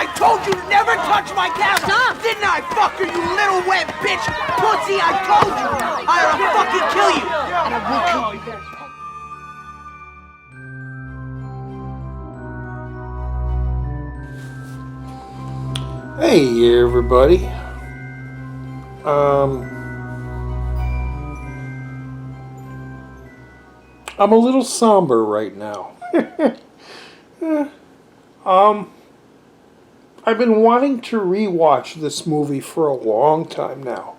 I told you to never touch my camera! Stop! Didn't I, fucker, you little wet bitch? Pussy, I told you! I'll fucking kill you! And I will kill you. Hey everybody. I'm a little somber right now. I've been wanting to rewatch this movie for a long time now.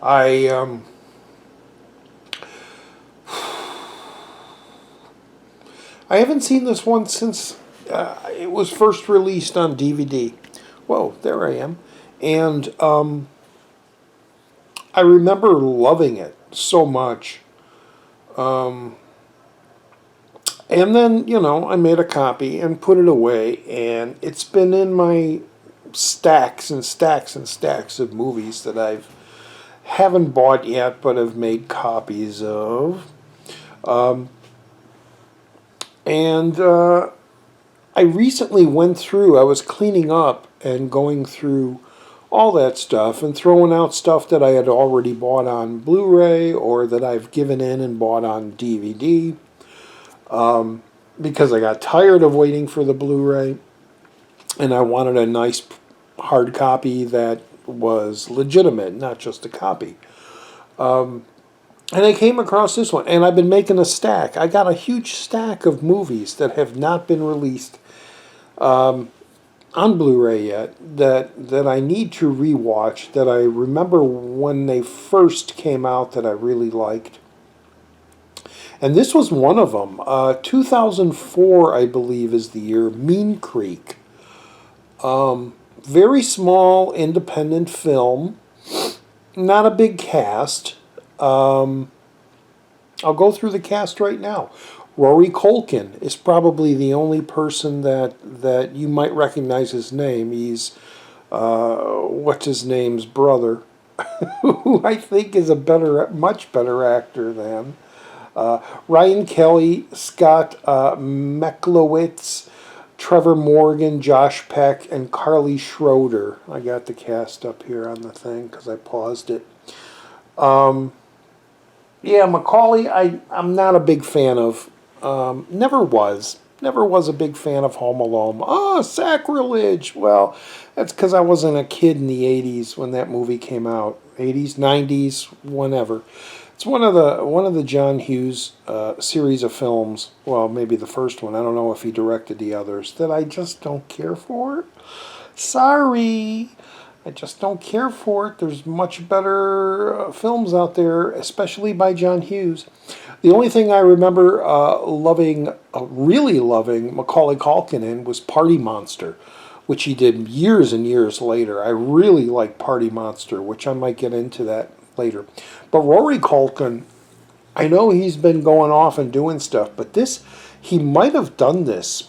I haven't seen this one since it was first released on DVD. Whoa, there I am. And I remember loving it so much. And then, I made a copy and put it away, and it's been in my stacks and stacks and stacks of movies that haven't bought yet, but have made copies of. I recently went through, I was cleaning up and going through all that stuff and throwing out stuff that I had already bought on Blu-ray or that I've given in and bought on DVD. Because I got tired of waiting for the Blu-ray and I wanted a nice hard copy that was legitimate, not just a copy. And I came across this one, and I've been making a stack. I got a huge stack of movies that have not been released on Blu-ray yet that I need to rewatch, that I remember when they first came out that I really liked. And this was one of them. 2004, I believe, is the year. Mean Creek. Very small, independent film. Not a big cast. I'll go through the cast right now. Corey Calkin is probably the only person that you might recognize his name. He's, what's-his-name's brother, who I think is much better actor than... Ryan Kelly, Scott MacLeod, Trevor Morgan, Josh Peck, and Carly Schroeder. I got the cast up here on the thing because I paused it. Yeah, Macaulay, I'm not a big fan of. Never was a big fan of Home Alone. Oh, sacrilege! Well, that's because I wasn't a kid in the 80s when that movie came out. 80s, 90s, whenever. It's one of the John Hughes series of films. Well, maybe the first one. I don't know if he directed the others. That I just don't care for. Sorry, I just don't care for it. There's much better films out there, especially by John Hughes. The only thing I remember really loving Macaulay Culkin in was Party Monster, which he did years and years later. I really like Party Monster, which I might get into that later. But Corey Calkin, I know he's been going off and doing stuff, but he might have done this,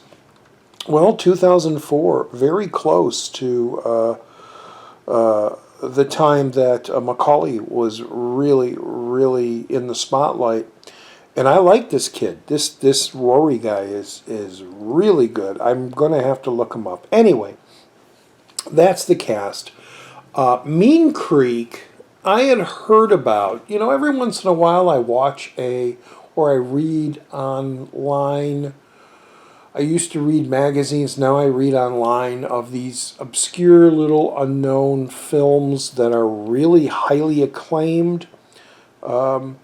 2004, very close to the time that Macaulay was really, really in the spotlight. And I like this kid. This Rory guy is really good. I'm going to have to look him up. Anyway, that's the cast. Mean Creek, I had heard about. Every once in a while I watch or I read online. I used to read magazines. Now I read online of these obscure little unknown films that are really highly acclaimed. And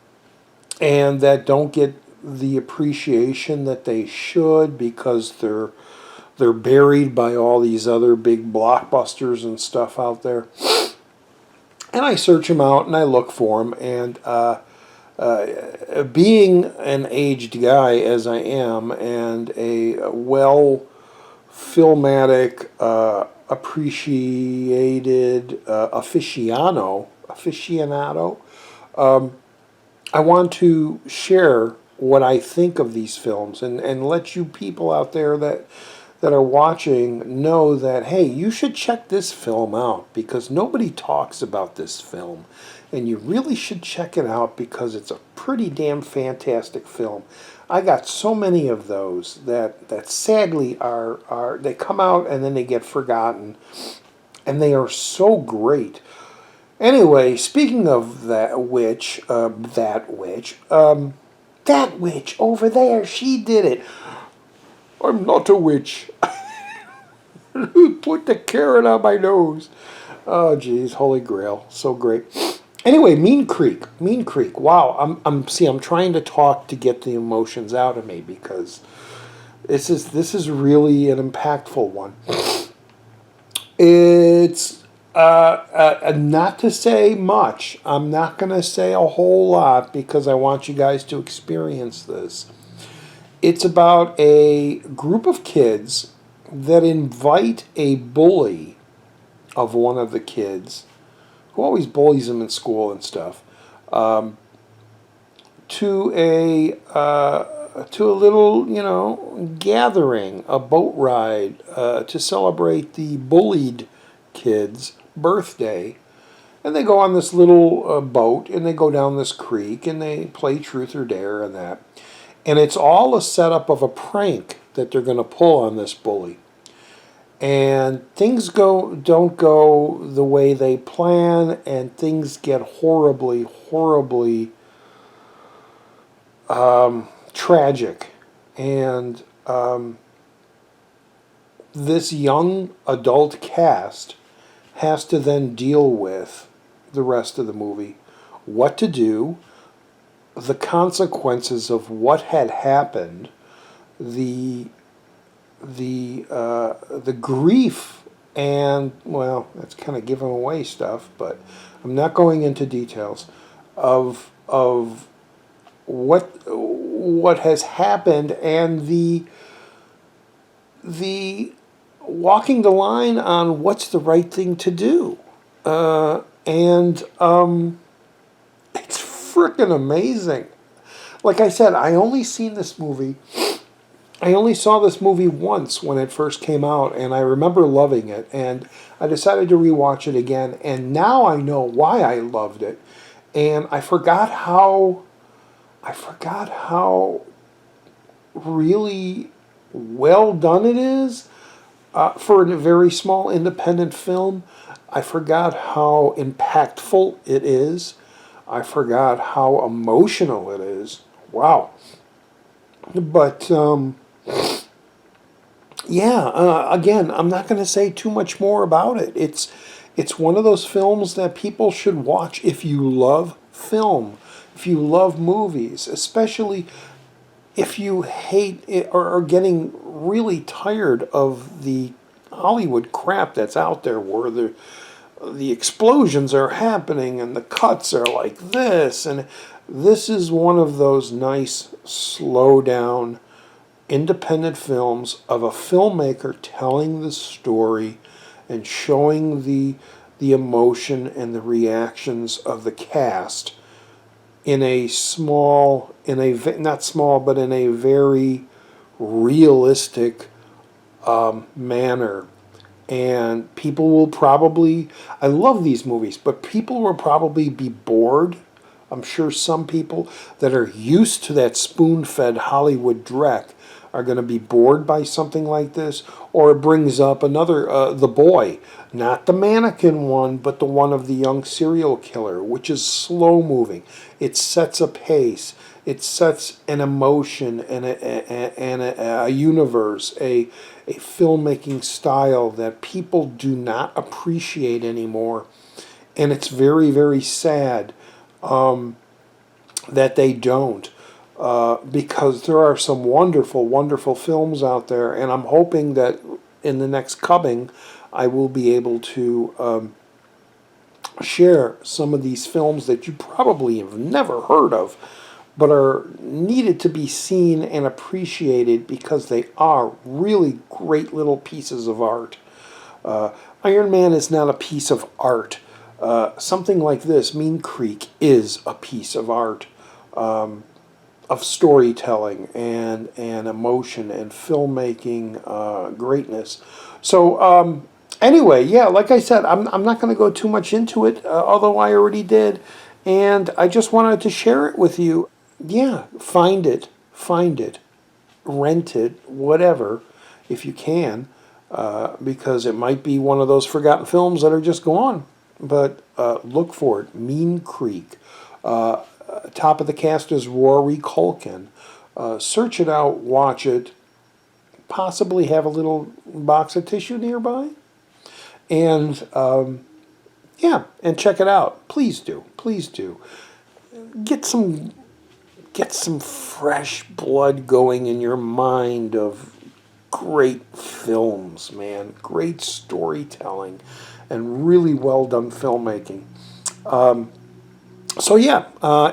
that don't get the appreciation that they should because they're buried by all these other big blockbusters and stuff out there. And I search them out and I look for them. And being an aged guy as I am and a filmatic, appreciated aficionado, I want to share what I think of these films and let you people out there that are watching know that, hey, you should check this film out because nobody talks about this film. And you really should check it out because it's a pretty damn fantastic film. I got so many of those that sadly they come out and then they get forgotten, and they are so great. Anyway, speaking of that witch over there, she did it. I'm not a witch. Who put the carrot on my nose? Oh, geez, Holy Grail, so great. Anyway, Mean Creek. Wow, I'm trying to talk to get the emotions out of me because this is really an impactful one. It's not to say much. I'm not going to say a whole lot because I want you guys to experience this. It's about a group of kids that invite a bully of one of the kids, who always bullies them in school and stuff, to a little, gathering, a boat ride to celebrate the bullied kid's birthday. And they go on this little boat, and they go down this creek, and they play truth or dare and that. And it's all a setup of a prank that they're going to pull on this bully. And things don't go the way they plan, and things get horribly, horribly tragic. And this young adult cast has to then deal with the rest of the movie, what to do, the consequences of what had happened, the grief, and, well, that's kind of giving away stuff, but I'm not going into details of what has happened, and the walking the line on what's the right thing to do. And it's freaking amazing. Like I said, I only saw this movie once when it first came out, and I remember loving it, and I decided to rewatch it again, and now I know why I loved it, and I forgot how really well done it is for a very small independent film. I forgot how impactful it is. I forgot how emotional it is. Wow. But again, I'm not going to say too much more about it. It's one of those films that people should watch if you love film, if you love movies, especially if you hate it or are getting really tired of the Hollywood crap that's out there where the explosions are happening and the cuts are like this. And this is one of those nice, slow down, independent films of a filmmaker telling the story and showing the emotion and the reactions of the cast in a not small, but in a very realistic manner. And people will probably, I love these movies, but people will probably be bored. I'm sure some people that are used to that spoon-fed Hollywood dreck are going to be bored by something like this, or it brings up another, The Boy, not the mannequin one, but the one of the young serial killer, which is slow-moving. It sets a pace. It sets an emotion and a universe, a filmmaking style that people do not appreciate anymore. And it's very, very sad that they don't. Because there are some wonderful, wonderful films out there, and I'm hoping that in the next coming, I will be able to share some of these films that you probably have never heard of, but are needed to be seen and appreciated because they are really great little pieces of art. Iron Man is not a piece of art. Something like this, Mean Creek, is a piece of art. Of storytelling and emotion and filmmaking greatness. So anyway, yeah, like I said, I'm not going to go too much into it, although I already did, and I just wanted to share it with you. Yeah, find it, find it, rent it, whatever, if you can, because it might be one of those forgotten films that are just gone. But look for it. Mean Creek. Top of the cast is Corey Calkin. Search it out, watch it, possibly have a little box of tissue nearby, and yeah, and check it out. Please do. Please do. Get some fresh blood going in your mind of great films, man. Great storytelling and really well done filmmaking. So yeah,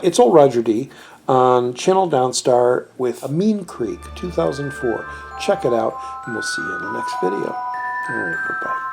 it's old Roger D on Channel Donstar with A Mean Creek 2004. Check it out, and we'll see you in the next video. All right, bye-bye.